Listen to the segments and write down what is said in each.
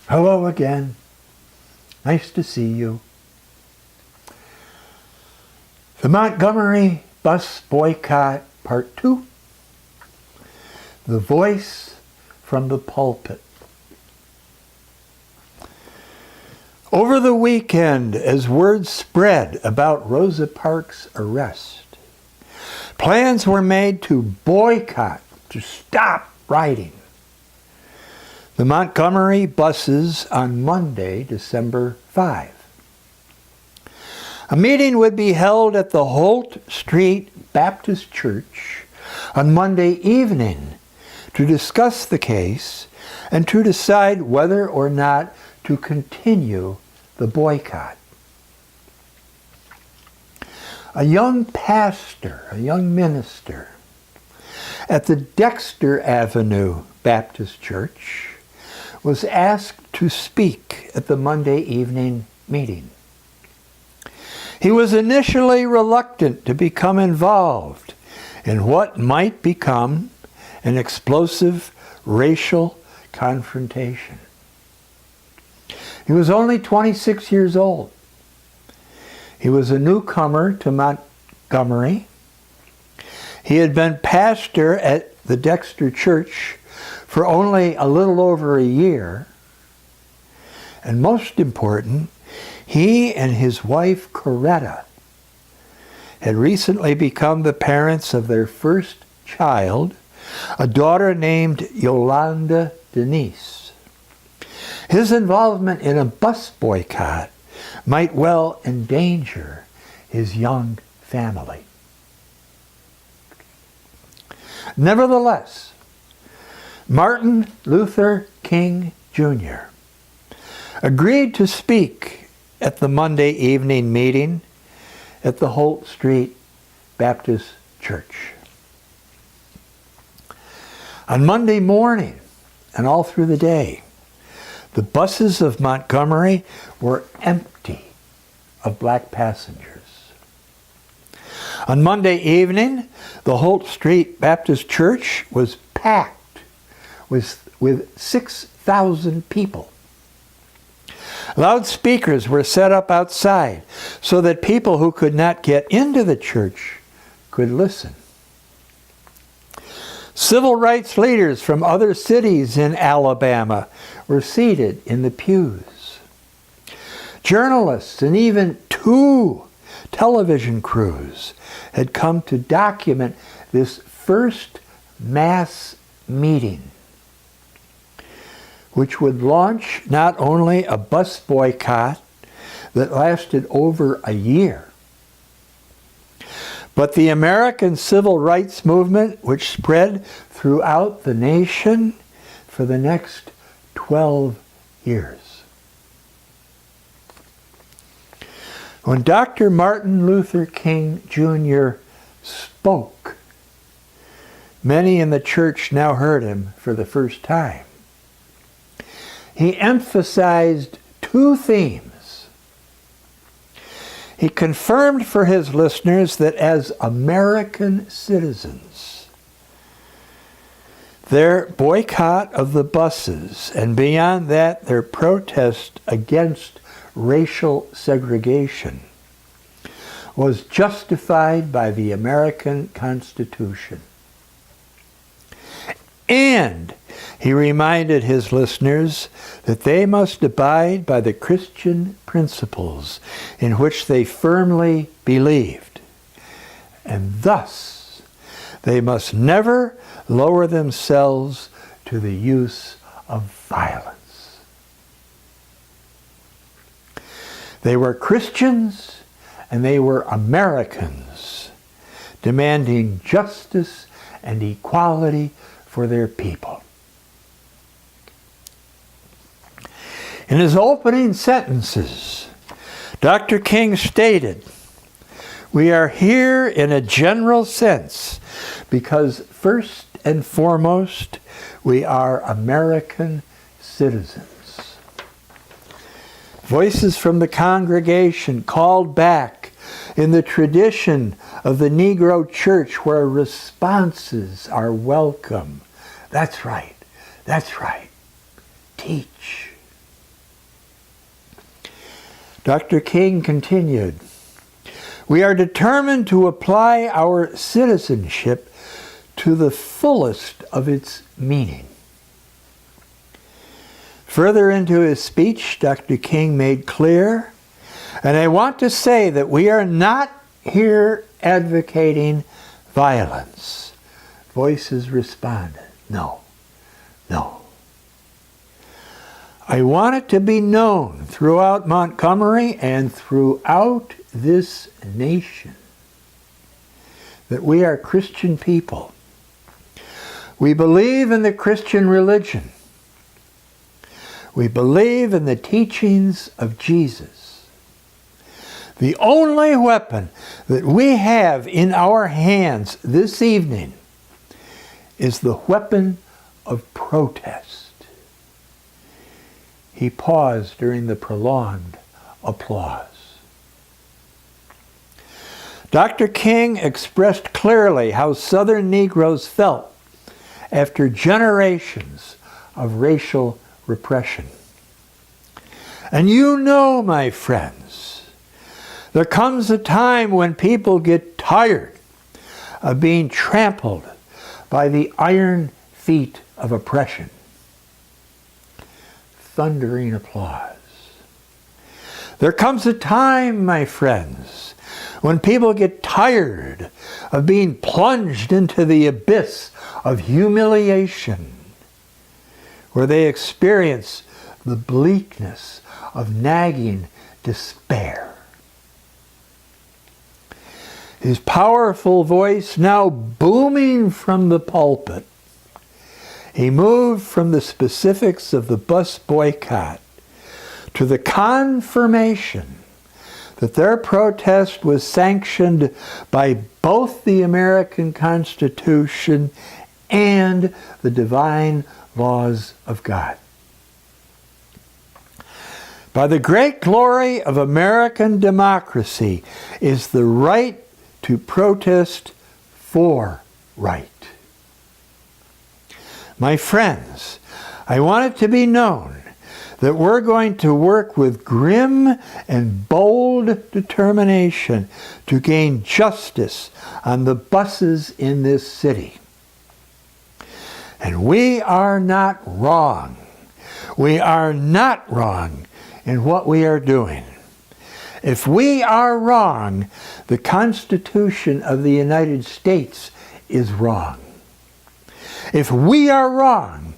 Hello again. Nice to see you. The Montgomery Bus Boycott Part 2. The Voice from the Pulpit. Over the weekend, as word spread about Rosa Park's arrest, plans were made to boycott, to stop riding the Montgomery buses on Monday, December 5. A meeting would be held at the Holt Street Baptist Church on Monday evening to discuss the case and to decide whether or not to continue the boycott. A young pastor, a young minister at the Dexter Avenue Baptist Church was asked to speak at the Monday evening meeting. He was initially reluctant to become involved in what might become an explosive racial confrontation. He was only 26 years old. He was a newcomer to Montgomery. He had been pastor at the Dexter Church for only a little over a year. And most important, he and his wife, Coretta, had recently become the parents of their first child, a daughter named Yolanda Denise. His involvement in a bus boycott might well endanger his young family. Nevertheless, Martin Luther King Jr. agreed to speak at the Monday evening meeting at the Holt Street Baptist Church. On Monday morning and all through the day, the buses of Montgomery were empty of black passengers. On Monday evening, the Holt Street Baptist Church was packed with 6,000 people. Loudspeakers were set up outside so that people who could not get into the church could listen. Civil rights leaders from other cities in Alabama were seated in the pews. Journalists and even 2 television crews had come to document this first mass meeting, which would launch not only a bus boycott that lasted over a year, but the American civil rights movement, which spread throughout the nation for the next 12 years. When Dr. Martin Luther King Jr. spoke, many in the church now heard him for the first time. He emphasized 2 themes. He confirmed for his listeners that as American citizens, their boycott of the buses, and beyond that, their protest against racial segregation, was justified by the American Constitution. And he reminded his listeners that they must abide by the Christian principles in which they firmly believed. And thus, they must never lower themselves to the use of violence. They were Christians and they were Americans, demanding justice and equality for their people. In his opening sentences, Dr. King stated, "We are here in a general sense because first and foremost, we are American citizens." Voices from the congregation called back in the tradition of the Negro church where responses are welcome. That's right. That's right. Teach. Dr. King continued, "We are determined to apply our citizenship to the fullest of its meaning." Further into his speech, Dr. King made clear, and I want to say that we are not here advocating violence. Voices responded, "No, no." I want it to be known throughout Montgomery and throughout this nation that we are Christian people. We believe in the Christian religion. We believe in the teachings of Jesus. The only weapon that we have in our hands this evening is the weapon of protest. He paused during the prolonged applause. Dr. King expressed clearly how Southern Negroes felt after generations of racial repression. And you know, my friends, there comes a time when people get tired of being trampled by the iron feet of oppression. Thundering applause. There comes a time, my friends, when people get tired of being plunged into the abyss of humiliation, where they experience the bleakness of nagging despair. His powerful voice now booming from the pulpit, he moved from the specifics of the bus boycott to the confirmation that their protest was sanctioned by both the American Constitution and the divine laws of God. By the great glory of American democracy is the right to protest for right. My friends, I want it to be known that we're going to work with grim and bold determination to gain justice on the buses in this city. And we are not wrong. We are not wrong in what we are doing. If we are wrong, the Constitution of the United States is wrong. If we are wrong,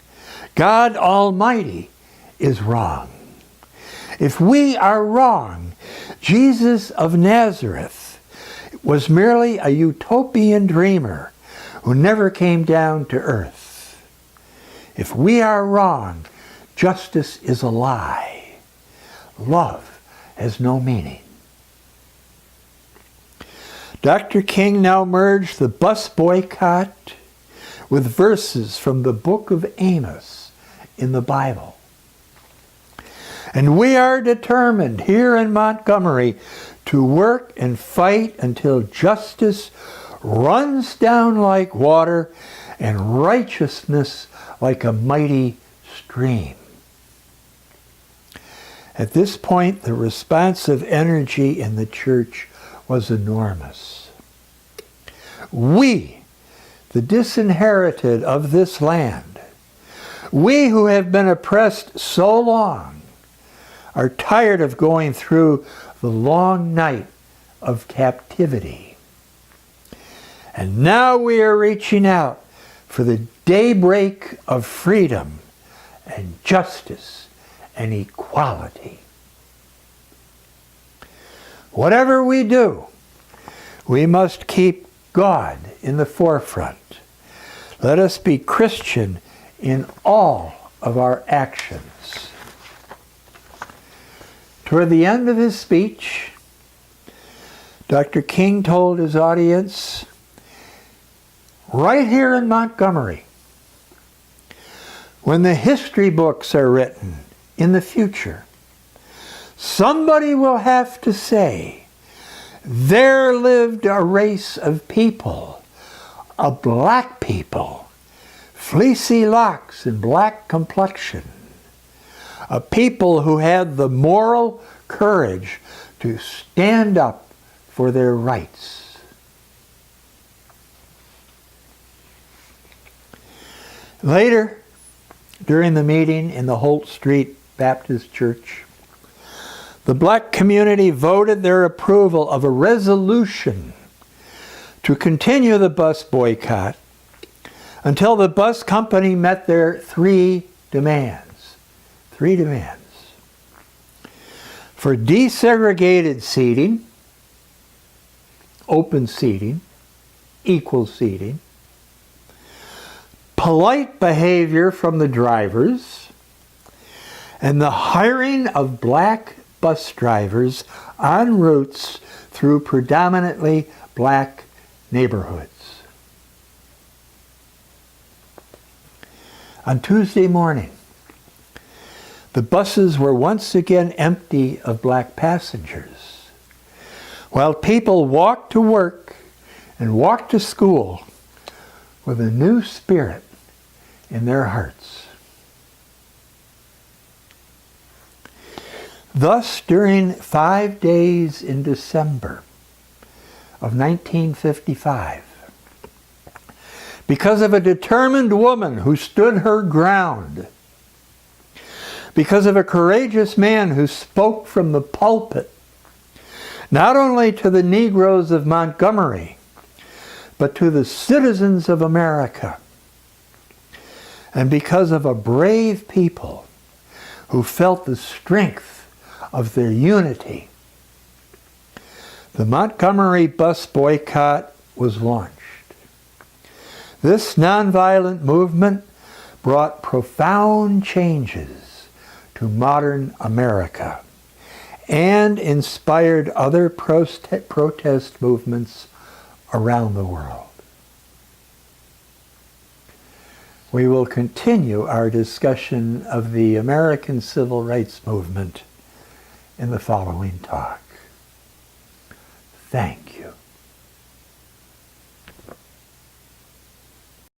God Almighty is wrong. If we are wrong, Jesus of Nazareth was merely a utopian dreamer who never came down to earth. If we are wrong, justice is a lie. Love has no meaning. Dr. King now merged the bus boycott with verses from the book of Amos in the Bible. And we are determined here in Montgomery to work and fight until justice runs down like water and righteousness like a mighty stream. At this point, the responsive energy in the church was enormous. We, the disinherited of this land, we who have been oppressed so long, are tired of going through the long night of captivity. And now we are reaching out for the daybreak of freedom and justice and equality. Whatever we do, we must keep God in the forefront. Let us be Christian in all of our actions. Toward the end of his speech, Dr. King told his audience, right here in Montgomery, when the history books are written in the future, somebody will have to say, there lived a race of people, a black people, fleecy locks and black complexion, A people who had the moral courage to stand up for their rights. Later, during the meeting in the Holt Street Baptist Church, the black community voted their approval of a resolution to continue the bus boycott until the bus company met their three demands. Three demands. For desegregated seating, open seating, equal seating, polite behavior from the drivers, and the hiring of black bus drivers on routes through predominantly black neighborhoods. On Tuesday morning, the buses were once again empty of black passengers, while people walked to work and walked to school with a new spirit in their hearts. Thus, during 5 days in December of 1955, because of a determined woman who stood her ground, because of a courageous man who spoke from the pulpit, not only to the Negroes of Montgomery, but to the citizens of America, and because of a brave people who felt the strength of their unity, the Montgomery bus boycott was launched. This nonviolent movement brought profound changes to modern America and inspired other protest movements around the world. We will continue our discussion of the American Civil Rights Movement in the following talk. Thank you.